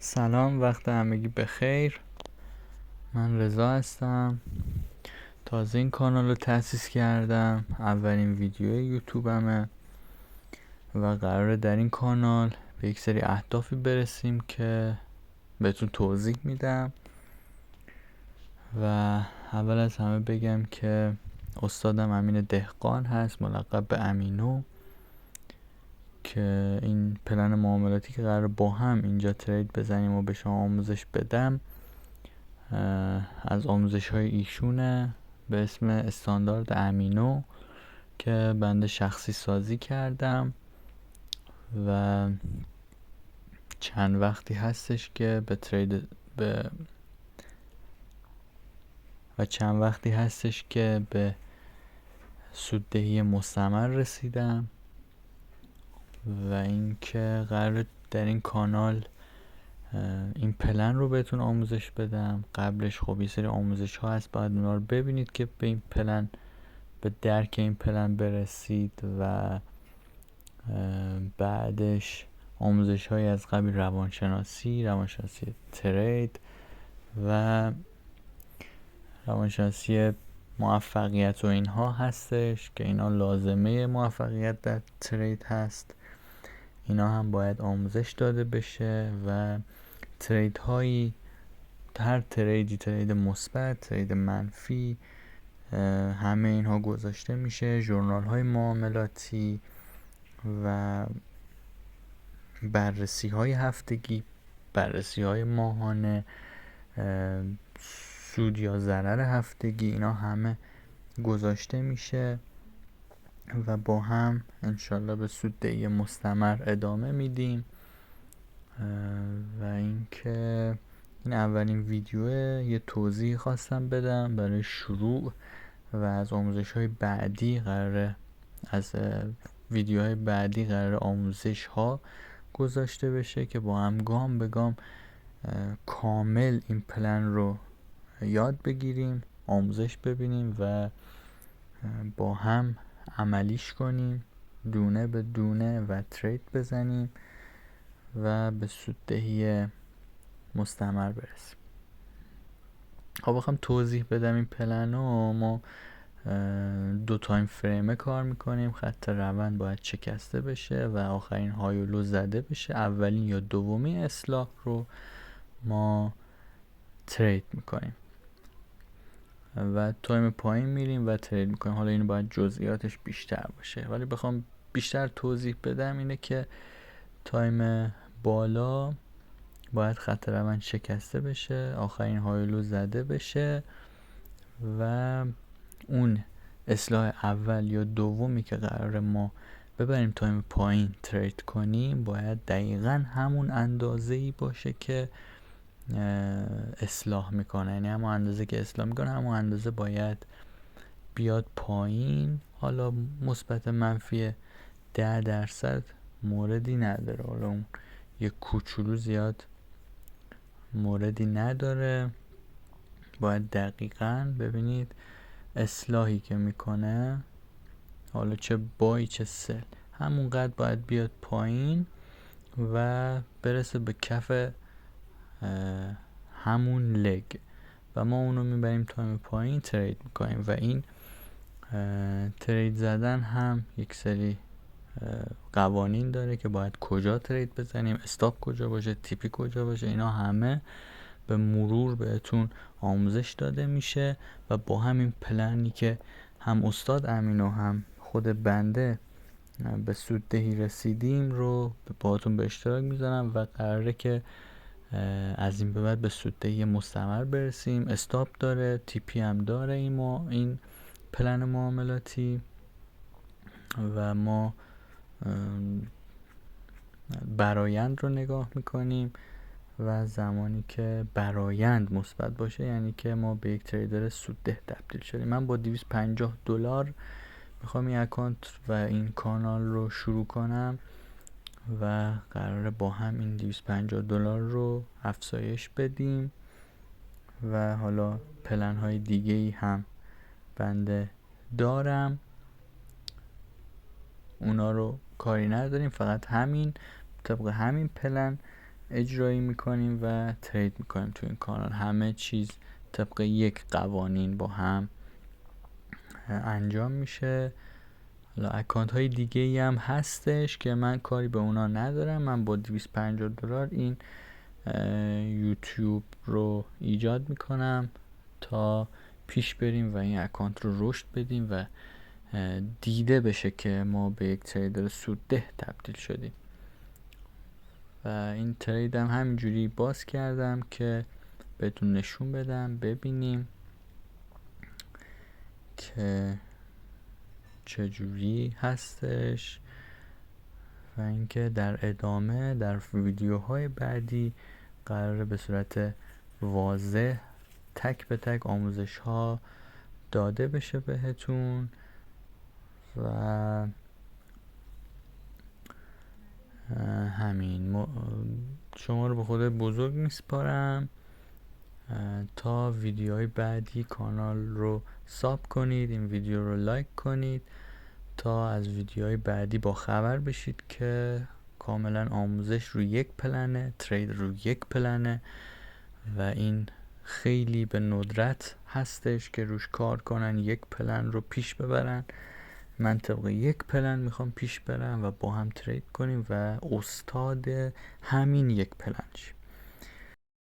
سلام، وقت همگی بخیر. من رضا هستم. تازه این کانال رو تأسیس کردم. اولین ویدیو یوتیوبمه و قراره در این کانال به یک سری اهدافی برسیم که بهتون توضیح میدم. و اول از همه بگم که استادم امین دهقان هست، ملقب به امینو، که این پلن معاملاتی که قراره با هم اینجا ترید بزنیم و به شما آموزش بدم از آموزش های ایشونه به اسم استاندارد امینو که بنده شخصی سازی کردم و چند وقتی هستش که به سوددهی مستمر رسیدم و اینکه قرار در این کانال این پلن رو بهتون آموزش بدم. قبلش خب یه سری آموزش ها هست، باید اونا رو ببینید که به درک این پلن برسید و بعدش آموزش های از قبیل روانشناسی ترید و روانشناسی موفقیت و اینها هستش که اینا لازمه موفقیت در ترید هست. اینا هم باید آموزش داده بشه و هر تریدی، ترید مثبت، ترید منفی، همه اینها گذاشته میشه. ژورنال های معاملاتی و بررسی های هفتگی، بررسی های ماهانه، سود یا ضرر هفتگی، اینا همه گذاشته میشه و با هم انشالله به سوددهی مستمر ادامه میدیم. و اینکه این اولین ویدیوه، یه توضیح خواستم بدم برای شروع و از ویدیوهای بعدی قرار آموزش ها گذاشته بشه که با هم گام به گام کامل این پلن رو یاد بگیریم، آموزش ببینیم و با هم عملیش کنیم، دونه به دونه و ترید بزنیم و به سوددهی مستمر برسیم. خب بخوام توضیح بدم این پلن رو، ما 2 تایم فریم کار میکنیم. خط روند باید شکسته بشه و آخرین های و لو زده بشه. اولین یا دومی اصلاح رو ما ترید میکنیم و تایم پایین میریم و ترید میکنیم. حالا اینو باید جزئیاتش بیشتر باشه، ولی بخوام بیشتر توضیح بدم اینه که تایم بالا باید خط روند شکسته بشه، آخرین های و لو زده بشه و اون اصلاح اول یا دومی که قراره ما ببریم تایم پایین ترید کنیم باید دقیقا همون اندازه‌ای باشه که اصلاح میکنه. یعنی همون اندازه که اصلاح میکنه همون اندازه باید بیاد پایین. حالا مثبت منفی 10% موردی نداره، حالا اون یه کوچولو زیاد موردی نداره. باید دقیقاً ببینید اصلاحی که میکنه، حالا چه بای چه سل، همونقدر باید بیاد پایین و برسه به کف همون لگ و ما اونو میبریم تایم پایین ترید میکنیم. و این ترید زدن هم یک سری قوانین داره که باید کجا ترید بزنیم، استاپ کجا باشه، تیپی کجا باشه. اینا همه به مرور بهتون آموزش داده میشه و با همین پلنی که هم استاد امین و هم خود بنده به سوددهی رسیدیم رو باهاتون به اشتراک میذارم و قراره که از این به بعد به سوددهی مستمر برسیم. استاپ داره، تیپی هم داره این پلن معاملاتی و ما برایند رو نگاه میکنیم و زمانی که برایند مثبت باشه یعنی که ما به یک تریدر سودده تبدیل شدیم. من با $250 میخوام این اکانت و این کانال رو شروع کنم و قراره با هم این $250 رو افزایش بدیم و حالا پلن های دیگه ای هم بنده دارم، اونا رو کاری نداریم، فقط طبق همین پلن اجرایی میکنیم و ترید میکنیم تو این کانال. همه چیز طبق یک قوانین با هم انجام میشه. حالا اکانت های دیگه ای هم هستش که من کاری به اونا ندارم. من با $250 این یوتیوب رو ایجاد میکنم تا پیش بریم و این اکانت رو رشد بدیم و دیده بشه که ما به یک تریدر سودده تبدیل شدیم. و این ترید هم همینجوری باز کردم که بهتون نشون بدم، ببینیم که چجوری هستش و اینکه در ادامه در ویدیوهای بعدی قراره به صورت واضح تک به تک آموزش ها داده بشه بهتون و همین. شما رو به خدا بزرگ میسپارم تا ویدیوهای بعدی کانال رو ساب کنید، این ویدیو رو لایک کنید تا از ویدیوهای بعدی با خبر بشید که کاملا آموزش رو یک پلنه، ترید رو یک پلنه و این خیلی به ندرت هستش که روش کار کنن، یک پلن رو پیش ببرن. من طبق یک پلن میخوام پیش برم و با هم ترید کنیم و استاد همین یک پلن شیم.